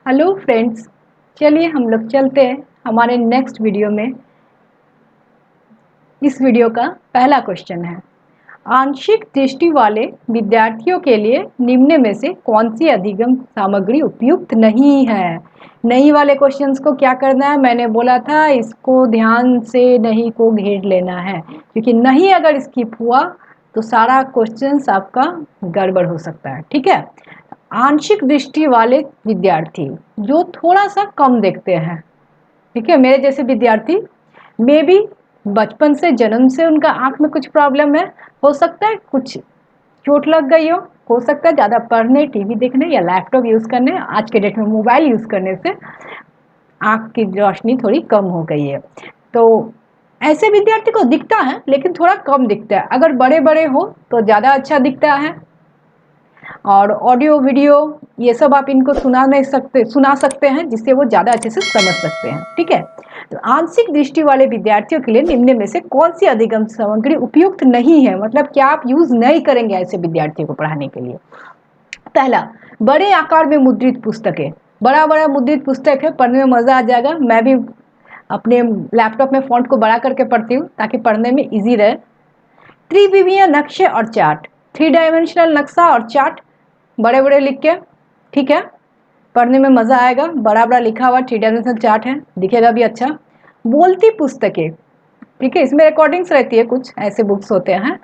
Hello friends, चलिए हम लोग चलते हैं हमारे नेक्स्ट वीडियो में। इस वीडियो का पहला क्वेश्चन है, आंशिक दृष्टि वाले विद्यार्थियों के लिए निम्न में से कौन सी अधिगम सामग्री उपयुक्त नहीं है। नहीं वाले क्वेश्चंस को क्या करना है, मैंने बोला था इसको ध्यान से नहीं को घेर लेना है, क्योंकि नहीं अगर स्किप हुआ तो सारा क्वेश्चंस आपका गड़बड़ हो सकता है। ठीक है, आंशिक दृष्टि वाले विद्यार्थी जो थोड़ा सा कम देखते हैं, ठीक है, मेरे जैसे विद्यार्थी मे भी बचपन से जन्म से उनका आंख में कुछ प्रॉब्लम है, हो सकता है कुछ चोट लग गई हो सकता है ज़्यादा पढ़ने टीवी देखने या लैपटॉप यूज़ करने, आज के डेट में मोबाइल यूज़ करने से आंख की रोशनी थोड़ी कम हो गई है। तो ऐसे विद्यार्थी को दिखता है लेकिन थोड़ा कम दिखता है, अगर बड़े बड़े हो तो ज़्यादा अच्छा दिखता है। और ऑडियो वीडियो ये सब आप इनको सुना सकते हैं, जिससे वो ज़्यादा अच्छे से समझ सकते हैं। ठीक है, तो आंशिक दृष्टि वाले विद्यार्थियों के लिए निम्न में से कौन सी अधिगम सामग्री उपयुक्त नहीं है, मतलब क्या आप यूज नहीं करेंगे ऐसे विद्यार्थियों को पढ़ाने के लिए। पहला, बड़े आकार में मुद्रित पुस्तकें। बड़ा बड़ा मुद्रित पुस्तक है, पढ़ने में मजा आ जाएगा। मैं भी अपने लैपटॉप में फॉन्ट को बड़ा करके पढ़ती हूँ ताकि पढ़ने में इजी रहे। त्रिविमीय नक्शे और चार्ट, 3 डायमेंशनल नक्शा और चार्ट बड़े बड़े लिख के, ठीक है, पढ़ने में मज़ा आएगा। बड़ा बड़ा लिखा हुआ 3 डायमेंशनल चार्ट है, दिखेगा भी अच्छा। बोलती पुस्तकें, ठीक है, इसमें रिकॉर्डिंग्स रहती है, कुछ ऐसे बुक्स होते हैं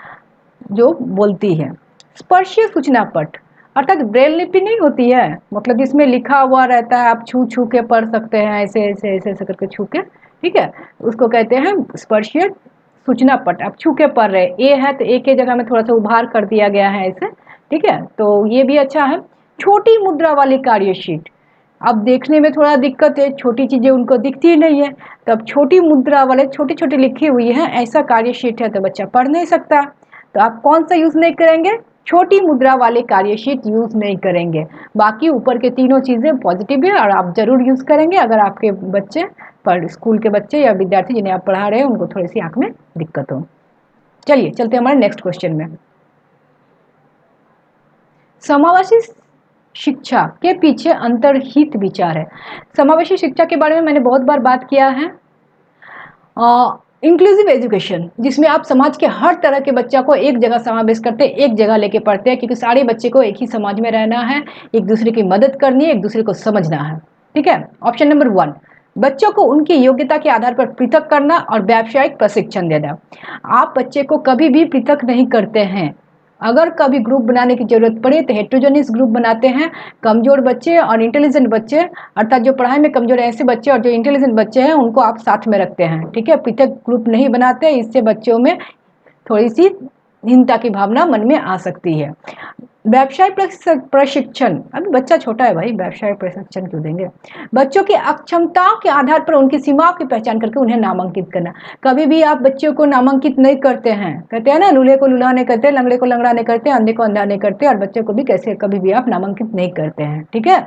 जो बोलती है। स्पर्शीय सूचना पट, अर्थात ब्रेल लिपि नहीं होती है, मतलब जिसमें लिखा हुआ रहता है, आप छू छू के पढ़ सकते हैं, ऐसे ऐसे ऐसे ऐसे करके छू के, ठीक है, उसको कहते हैं स्पर्शीय सूचना पट। आप छू के पढ़ रहे, ए है तो ए के जगह में थोड़ा सा उभार कर दिया गया है ऐसे, ठीक है, तो ये भी अच्छा है। छोटी मुद्रा वाली कार्यशीट, अब देखने में थोड़ा दिक्कत है, छोटी चीज़ें उनको दिखती ही नहीं है, तो अब छोटी मुद्रा वाले छोटी छोटी लिखी हुई है ऐसा कार्यशीट है तो बच्चा पढ़ नहीं सकता, तो आप कौन सा यूज़ नहीं करेंगे, छोटी मुद्रा वाले कार्यशीट यूज़ नहीं करेंगे। बाकी ऊपर के तीनों चीज़ें पॉजिटिव है और आप ज़रूर यूज़ करेंगे अगर आपके बच्चे पर स्कूल के बच्चे या विद्यार्थी जिन्हें आप पढ़ा रहे हैं उनको थोड़ी सी आँख में दिक्कत हो। चलिए चलते हमारे नेक्स्ट क्वेश्चन में। समावेशी शिक्षा के पीछे अंतर्हित विचार है। समावेशी शिक्षा के बारे में मैंने बहुत बार बात किया है। इंक्लूसिव एजुकेशन, जिसमें आप समाज के हर तरह के बच्चा को एक जगह समावेश करते हैं, एक जगह लेके पढ़ते हैं, क्योंकि सारे बच्चे को एक ही समाज में रहना है, एक दूसरे की मदद करनी है, एक दूसरे को समझना है। ठीक है, ऑप्शन नंबर 1, बच्चों को उनकी योग्यता के आधार पर पृथक करना और व्यावसायिक प्रशिक्षण देना। आप बच्चे को कभी भी पृथक नहीं करते हैं, अगर कभी ग्रुप बनाने की जरूरत पड़े तो हेट्रोजेनियस ग्रुप बनाते हैं। कमजोर बच्चे और इंटेलिजेंट बच्चे, अर्थात जो पढ़ाई में कमजोर है ऐसे बच्चे और जो इंटेलिजेंट बच्चे हैं उनको आप साथ में रखते हैं। ठीक है, पृथक ग्रुप नहीं बनाते, इससे बच्चों में थोड़ी सी हीनता की भावना मन में आ सकती है। व्यवसाय प्रशिक्षण, अभी बच्चा छोटा है भाई, व्यवसाय प्रशिक्षण क्यों देंगे। बच्चों की अक्षमताओं के आधार पर उनकी सीमाओं की पहचान करके उन्हें नामांकित करना। कभी भी आप बच्चों को नामांकित नहीं करते हैं, कहते हैं ना, लूल्हे को लूल्हा नहीं करते, लंगड़े को लंगड़ा नहीं करते, अंधे को अंधा नहीं करते, और बच्चों को भी कैसे कभी भी आप नामांकित नहीं करते हैं। ठीक है,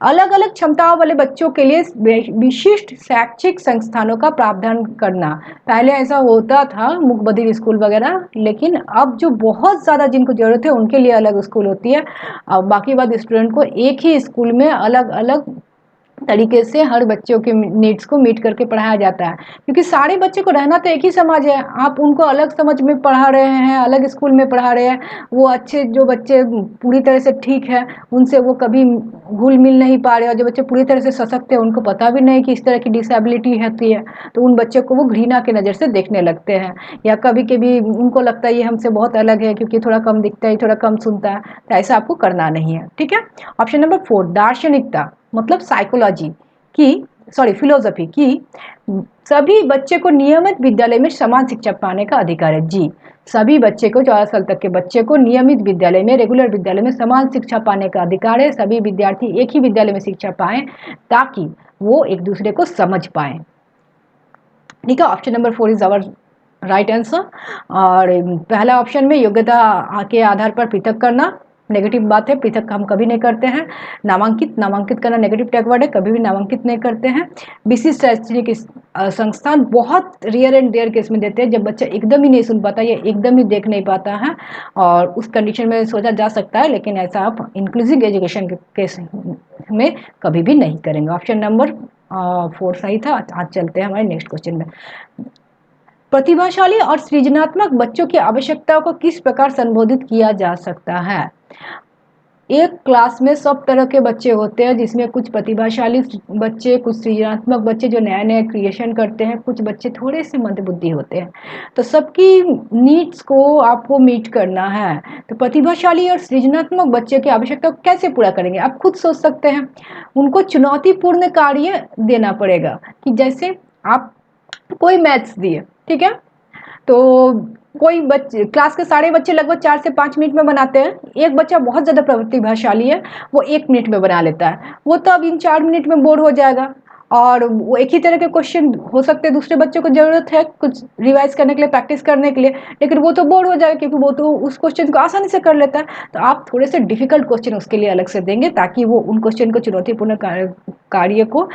अलग अलग क्षमताओं वाले बच्चों के लिए विशिष्ट शैक्षिक संस्थानों का प्रावधान करना। पहले ऐसा होता था मुख बधिर स्कूल वगैरह, लेकिन अब जो बहुत ज़्यादा जिनको ज़रूरत है उनके लिए अलग स्कूल होती है, और बाकी बाद स्टूडेंट को एक ही स्कूल में अलग अलग तरीके से हर बच्चों के नीड्स को मीट करके पढ़ाया जाता है, क्योंकि सारे बच्चे को रहना तो एक ही समाज है। आप उनको अलग समझ में पढ़ा रहे हैं, अलग स्कूल में पढ़ा रहे हैं, वो अच्छे जो बच्चे पूरी तरह से ठीक है उनसे वो कभी घुल मिल नहीं पा रहे, और जो बच्चे पूरी तरह से सशक्त है उनको पता भी नहीं कि इस तरह की डिसेबिलिटी होती है, तो उन बच्चों को वो घृणा की नज़र से देखने लगते हैं, या कभी कभी उनको लगता है ये हमसे बहुत अलग है क्योंकि थोड़ा कम दिखता है, थोड़ा कम सुनता है, तो ऐसा आपको करना नहीं है। ठीक है, ऑप्शन नंबर 4, दार्शनिकता, मतलब साइकोलॉजी की, सॉरी फिलोसफी की, सभी बच्चे को नियमित विद्यालय में समान शिक्षा पाने का अधिकार है। जी, सभी बच्चे को 14 साल तक के बच्चे को नियमित विद्यालय में, रेगुलर विद्यालय में समान शिक्षा पाने का अधिकार है। सभी विद्यार्थी एक ही विद्यालय में शिक्षा पाएं ताकि वो एक दूसरे को समझ पाएं। ठीक है, option number 4 is our right answer. और पहला ऑप्शन में योग्यता के आधार पर पृथक करना नेगेटिव बात है, पृथक हम कभी नहीं करते हैं। नामांकित करना नेगेटिव टैग वर्ड है, कभी भी नामांकित नहीं करते हैं। विशिष्ट शैक्षणिक संस्थान बहुत रेयर एंड देयर केस में देते हैं, जब बच्चा एकदम ही नहीं सुन पाता या एकदम ही देख नहीं पाता है, और उस कंडीशन में सोचा जा सकता है, लेकिन ऐसा आप इंक्लूसिव एजुकेशन के केस में कभी भी नहीं करेंगे। ऑप्शन नंबर 4 सही था। आज चलते हैं हमारे नेक्स्ट क्वेश्चन में। प्रतिभाशाली और सृजनात्मक बच्चों की आवश्यकताओं को किस प्रकार संबोधित किया जा सकता है? एक क्लास में सब तरह के बच्चे होते हैं, जिसमें कुछ प्रतिभाशाली बच्चे, कुछ सृजनात्मक बच्चे जो नया नया क्रिएशन करते हैं, कुछ बच्चे थोड़े से मंदबुद्धि होते हैं। तो सबकी नीड्स को आपको मीट करना है। तो प्रतिभाशाली और सृजनात्मक बच्चे की आवश्यकता को कैसे पूरा करेंगे, आप खुद सोच सकते हैं। उनको चुनौतीपूर्ण कार्य देना पड़ेगा, कि जैसे आप कोई मैथ्स दिए, ठीक है, तो कोई बच्चे, क्लास के सारे बच्चे लगभग 4 से 5 मिनट में बनाते हैं। एक बच्चा बहुत ज़्यादा प्रतिभाशाली है, वो 1 मिनट में बना लेता है। वो तो अब इन 4 मिनट में बोर हो जाएगा, और वो एक ही तरह के क्वेश्चन हो सकते हैं, दूसरे बच्चों को ज़रूरत है कुछ रिवाइज करने के लिए, प्रैक्टिस करने के लिए, लेकिन वो तो बोर हो जाएगा, क्योंकि वो तो उस क्वेश्चन को आसानी से कर लेता है। तो आप थोड़े से डिफिकल्ट क्वेश्चन उसके लिए अलग से देंगे, ताकि वो उन क्वेश्चन को, चुनौतीपूर्ण कार्य को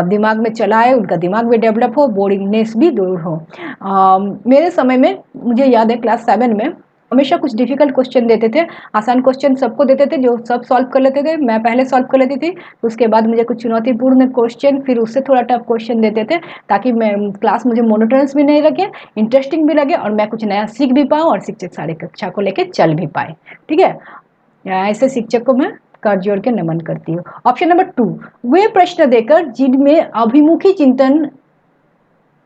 दिमाग में चलाए, उनका दिमाग भी डेवलप हो, बोरिंगनेस भी दूर हो। मेरे समय में मुझे याद है, क्लास 7 में हमेशा कुछ डिफिकल्ट क्वेश्चन देते थे। आसान क्वेश्चन सबको देते थे, जो सब सॉल्व कर लेते थे। मैं पहले सॉल्व कर लेती थी, तो उसके बाद मुझे कुछ चुनौतीपूर्ण क्वेश्चन, फिर उससे थोड़ा टफ क्वेश्चन देते थे, ताकि मैं क्लास मुझे मोनोटोनस भी नहीं लगे, इंटरेस्टिंग भी लगे, और मैं कुछ नया सीख भी पाऊँ, और शिक्षक सारे कक्षा को लेकर चल भी पाए। ठीक है, ऐसे शिक्षक को मैं कर जोड़ के नमन करती हूँ। ऑप्शन नंबर 2, वे प्रश्न देकर जिनमें अभिमुखी चिंतन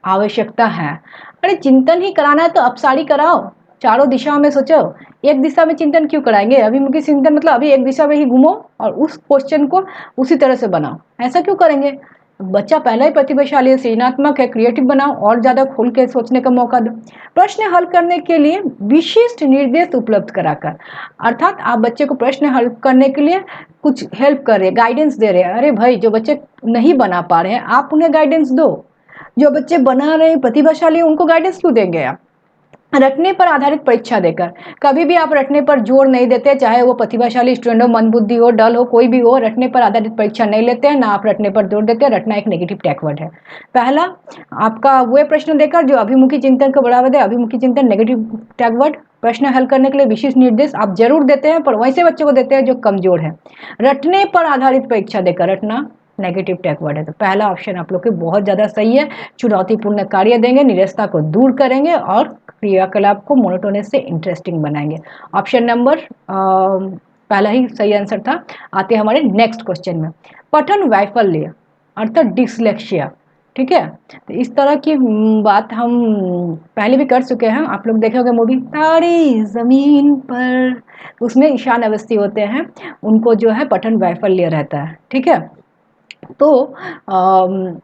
आवश्यकता है। अरे चिंतन ही कराना है तो अपसारी कराओ, चारों दिशाओं में सोचो। एक दिशा में चिंतन क्यों कराएंगे? अभिमुखी चिंतन मतलब अभी एक दिशा में ही घूमो और उस क्वेश्चन को उसी तरह से बनाओ, ऐसा क्यों करेंगे? बच्चा पहले ही प्रतिभाशाली है, सृजनात्मक है, क्रिएटिव बनाओ और ज़्यादा खुल के सोचने का मौका दो। प्रश्न हल करने के लिए विशिष्ट निर्देश उपलब्ध कराकर, अर्थात आप बच्चे को प्रश्न हल करने के लिए कुछ हेल्प कर रहे हैं, गाइडेंस दे रहे हैं। अरे भाई, जो बच्चे नहीं बना पा रहे हैं आप उन्हें गाइडेंस दो, जो बच्चे बना रहे हैं प्रतिभाशाली उनको गाइडेंस क्यों देंगे आप? रटने पर आधारित परीक्षा देकर, कभी भी आप रटने पर जोर नहीं देते, चाहे वो प्रतिभाशाली स्टूडेंट हो, मंदबुद्धि हो, डल हो, कोई भी हो, रटने पर आधारित परीक्षा नहीं लेते हैं, ना आप रटने पर जोर देते हैं। रटना एक नेगेटिव टैगवर्ड है। पहला आपका वो प्रश्न देकर जो अभिमुखी चिंतन को बढ़ावा दे, अभिमुखी चिंतन नेगेटिव टैगवर्ड। प्रश्न हल करने के लिए विशिष्ट निर्देश आप जरूर देते हैं, पर वैसे बच्चों को देते हैं जो कमजोर है। रटने पर आधारित परीक्षा देकर, रटना नेगेटिव टैगवर्ड है। तो पहला ऑप्शन आप लोग के बहुत ज़्यादा सही है। चुनौतीपूर्ण कार्य देंगे, निरस्ता को दूर करेंगे और क्रियाकलाप को मोनोटोनस से इंटरेस्टिंग बनाएंगे। ऑप्शन नंबर पहला ही सही आंसर था। आते हैं हमारे नेक्स्ट क्वेश्चन में। पठन वैफल्य अर्थात डिसलेक्सिया, ठीक है, तो इस तरह की बात हम पहले भी कर चुके हैं। आप लोग देखे होंगे मूवी तारे जमीन पर, उसमें ईशान अवस्थी होते हैं, उनको जो है पठन वैफल्य रहता है। ठीक है, तो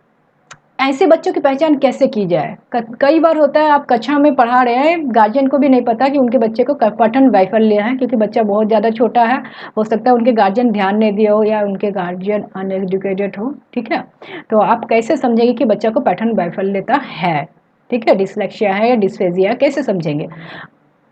ऐसे बच्चों की पहचान कैसे की जाए? कई बार होता है आप कक्षा में पढ़ा रहे हैं, गार्जियन को भी नहीं पता कि उनके बच्चे को पठन वैफल्य है, क्योंकि बच्चा बहुत ज़्यादा छोटा है। हो सकता है उनके गार्जियन ध्यान नहीं दिए हो, या उनके गार्जियन अनएजुकेटेड हो। ठीक है, तो आप कैसे समझेंगे कि बच्चा को पठन वैफल्यता है? ठीक है, डिसलेक्सिया है या डिस्फेजिया है, कैसे समझेंगे?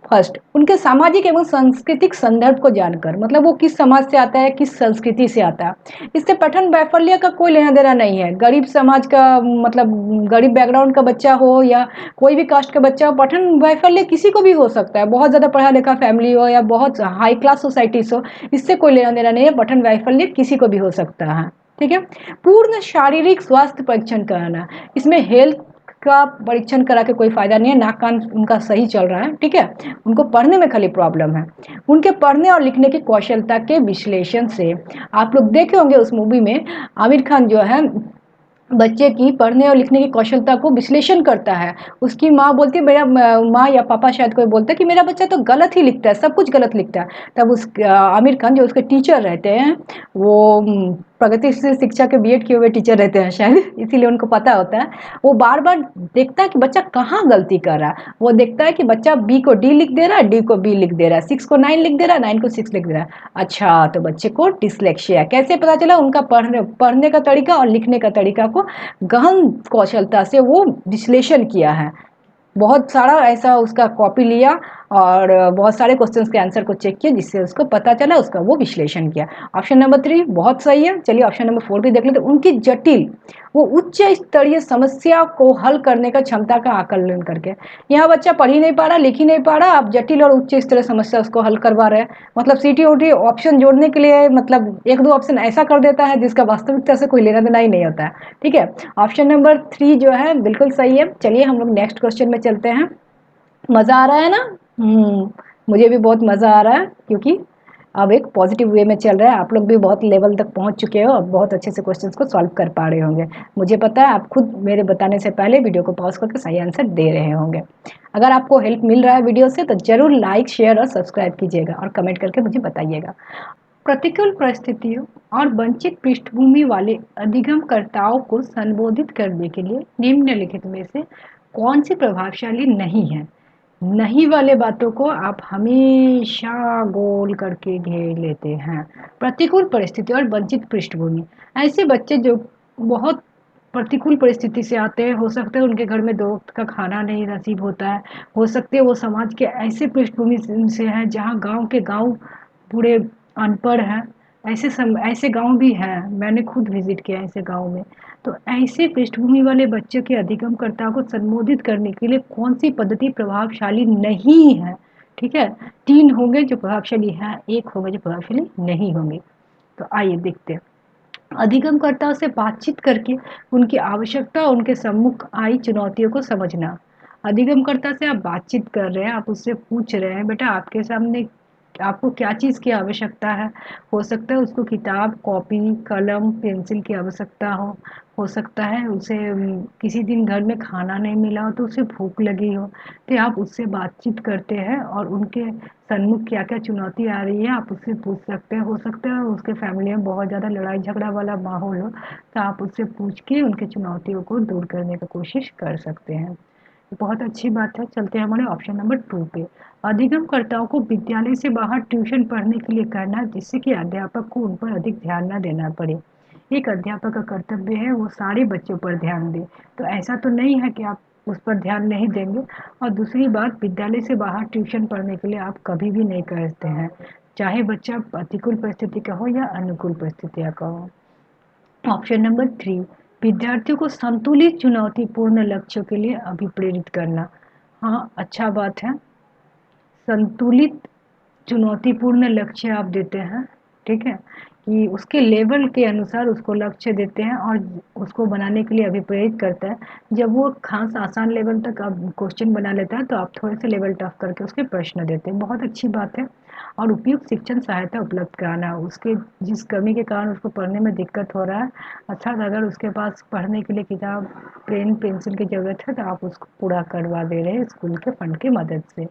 फर्स्ट, उनके सामाजिक एवं सांस्कृतिक संदर्भ को जानकर, मतलब वो किस समाज से आता है, किस संस्कृति से आता है। इससे पठन वैफल्य का कोई लेना देना नहीं है। गरीब समाज का, मतलब गरीब बैकग्राउंड का बच्चा हो या कोई भी कास्ट का बच्चा हो, पठन वैफल्य किसी को भी हो सकता है। बहुत ज़्यादा पढ़ा लिखा फैमिली हो या बहुत हाई क्लास सोसाइटीज हो, इससे कोई लेना देना नहीं है। पठन वैफल्य किसी को भी हो सकता है। ठीक है, पूर्ण शारीरिक स्वास्थ्य परीक्षण कराना, इसमें हेल्थ का परीक्षण करा के कोई फायदा नहीं है। नाक कान उनका सही चल रहा है, ठीक है, उनको पढ़ने में खाली प्रॉब्लम है। उनके पढ़ने और लिखने की कौशलता के विश्लेषण से, आप लोग देखे होंगे उस मूवी में आमिर खान जो है बच्चे की पढ़ने और लिखने की कौशलता को विश्लेषण करता है। उसकी माँ बोलती है, मेरा माँ या पापा शायद कोई बोलता है कि मेरा बच्चा तो गलत ही लिखता है, सब कुछ गलत लिखता है। तब उस आमिर खान जो उसके टीचर रहते हैं, वो प्रगतिशील शिक्षा के बीएड किए हुए टीचर रहते हैं शायद, इसीलिए उनको पता होता है। वो बार बार देखता है कि बच्चा कहाँ गलती कर रहा है। वो देखता है कि बच्चा बी को डी लिख दे रहा है, डी को बी लिख दे रहा है, 6 को 9 लिख दे रहा है, 9 को 6 लिख दे रहा है। अच्छा, तो बच्चे को डिसलेक्सिया कैसे पता चला? उनका पढ़ने का तरीका और लिखने का तरीका को गहन कौशलता से वो विश्लेषण किया है। बहुत सारा ऐसा उसका कॉपी लिया और बहुत सारे क्वेश्चंस के आंसर को चेक किया, जिससे उसको पता चला, उसका वो विश्लेषण किया। ऑप्शन नंबर 3 बहुत सही है। चलिए ऑप्शन नंबर 4 भी देख लेते हैं। उनकी जटिल वो उच्च स्तरीय समस्या को हल करने का क्षमता का आकलन करके। यहाँ बच्चा पढ़ ही नहीं पा रहा, लिख ही नहीं पा रहा, आप जटिल और उच्च स्तरीय समस्या उसको हल करवा रहे हैं। मतलब सीटी उटी ऑप्शन जोड़ने के लिए मतलब एक दो ऑप्शन ऐसा कर देता है जिसका वास्तविकता से कोई लेना देना ही नहीं होता है। ठीक है, ऑप्शन नंबर 3 जो है बिल्कुल सही है। चलिए हम लोग नेक्स्ट क्वेश्चन में चलते हैं। मज़ा आ रहा है ना? मुझे भी बहुत मज़ा आ रहा है, क्योंकि अब एक पॉजिटिव वे में चल रहा है। आप लोग भी बहुत लेवल तक पहुंच चुके हो, अब बहुत अच्छे से क्वेश्चंस को सॉल्व कर पा रहे होंगे। मुझे पता है आप खुद मेरे बताने से पहले वीडियो को पॉज करके सही आंसर दे रहे होंगे। अगर आपको हेल्प मिल रहा है वीडियो से तो ज़रूर लाइक, शेयर और सब्सक्राइब कीजिएगा और कमेंट करके मुझे बताइएगा। प्रतिकूल परिस्थितियों और वंचित पृष्ठभूमि वाले अधिगमकर्ताओं को संबोधित करने के लिए निम्नलिखित में से कौन सी प्रभावशाली नहीं है? नहीं वाले बातों को आप हमेशा गोल करके घेर लेते हैं। प्रतिकूल परिस्थिति और वंचित पृष्ठभूमि, ऐसे बच्चे जो बहुत प्रतिकूल परिस्थिति से आते हैं, हो सकता है उनके घर में 2 वक्त का खाना नहीं नसीब होता है, हो सकते है वो समाज के ऐसे पृष्ठभूमि से हैं जहाँ गांव के गांव पूरे अनपढ़ हैं। ऐसे गांव भी हैं, मैंने खुद विजिट किया ऐसे गांव में। तो ऐसे पृष्ठभूमि वाले बच्चों के अधिगमकर्ता को संबोधित करने के लिए कौन सी पद्धति प्रभावशाली नहीं है? ठीक है, 3 होंगे जो प्रभावशाली हैं, 1 होंगे जो प्रभावशाली नहीं होंगे। तो आइए देखते हैं। अधिगमकर्ताओं से बातचीत करके उनकी आवश्यकता और उनके सम्मुख आई चुनौतियों को समझना। अधिगमकर्ता से आप बातचीत कर रहे हैं, आप उससे पूछ रहे हैं बेटा आपके सामने आपको क्या चीज़ की आवश्यकता है। हो सकता है उसको किताब, कॉपी, कलम, पेंसिल की आवश्यकता हो सकता है उसे किसी दिन घर में खाना नहीं मिला हो तो उसे भूख लगी हो। तो आप उससे बातचीत करते हैं और उनके सन्मुख क्या क्या चुनौती आ रही है आप उससे पूछ सकते हैं। हो सकता है उसके फैमिली में बहुत ज़्यादा लड़ाई झगड़ा वाला माहौल हो, तो आप उससे पूछ के उनके चुनौतियों को दूर करने की कोशिश कर सकते हैं। बहुत अच्छी बात है। चलते हैं हमारे ऑप्शन नंबर 2 पे। अधिगमकर्ताओं को विद्यालय से बाहर ट्यूशन पढ़ने के लिए कहना, जिससे कि अध्यापक को उन पर अधिक ध्यान न देना पड़े। एक अध्यापक का कर्तव्य है वो सारे बच्चों पर ध्यान दे, तो ऐसा तो नहीं है कि आप उस पर ध्यान नहीं देंगे। और दूसरी बात, विद्यालय से बाहर ट्यूशन पढ़ने के लिए आप कभी भी नहीं कहते हैं, चाहे बच्चा प्रतिकूल परिस्थिति का हो या अनुकूल परिस्थितियाँ का हो। ऑप्शन नंबर 3, विद्यार्थियों को संतुलित चुनौतीपूर्ण लक्ष्यों के लिए अभिप्रेरित करना। हाँ, अच्छा बात है। संतुलित चुनौतीपूर्ण लक्ष्य आप देते हैं, ठीक है, कि उसके लेवल के अनुसार उसको लक्ष्य देते हैं और उसको बनाने के लिए अभिप्रेरित करता है। जब वो खास आसान लेवल तक आप क्वेश्चन बना लेता है तो आप थोड़े से लेवल टफ करके उसके प्रश्न देते हैं, बहुत अच्छी बात है। और उपयुक्त शिक्षण सहायता उपलब्ध कराना, उसके जिस कमी के कारण उसको पढ़ने में दिक्कत हो रहा है, अर्थात अगर उसके पास पढ़ने के लिए किताब, पेन, पेंसिल की ज़रूरत है तो आप उसको पूरा करवा दे रहे हैं स्कूल के फंड की मदद से।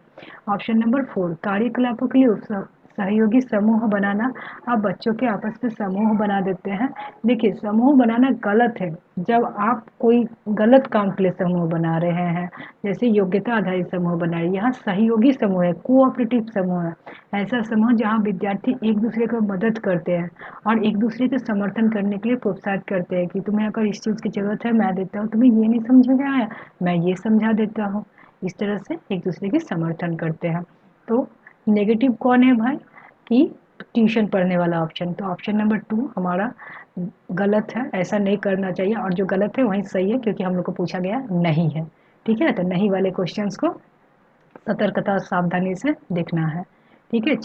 ऑप्शन नंबर 4, कार्यकलापों के लिए सहयोगी समूह बनाना। आप बच्चों के आपस में समूह बना देते हैं। देखिए, समूह बनाना गलत है जब आप कोई गलत काम के लिए समूह बना रहे हैं, जैसे योग्यता आधारित समूह बनाए। यहाँ सहयोगी समूह है, कोऑपरेटिव समूह है, ऐसा समूह जहाँ विद्यार्थी एक दूसरे को मदद करते हैं और एक दूसरे के समर्थन करने के लिए प्रोत्साहित करते हैं कि तुम्हें अगर इस चीज़ की ज़रूरत है मैं देता हूँ, तुम्हें ये नहीं समझ में आया मैं ये समझा देता हूँ। इस तरह से एक दूसरे के समर्थन करते हैं। तो नेगेटिव कौन है भाई? कि ट्यूशन पढ़ने वाला ऑप्शन। तो ऑप्शन नंबर 2 हमारा गलत है, ऐसा नहीं करना चाहिए। और जो गलत है वही सही है, क्योंकि हम लोग को पूछा गया नहीं है। ठीक है, तो नहीं वाले क्वेश्चंस को सतर्कता और सावधानी से देखना है। ठीक है।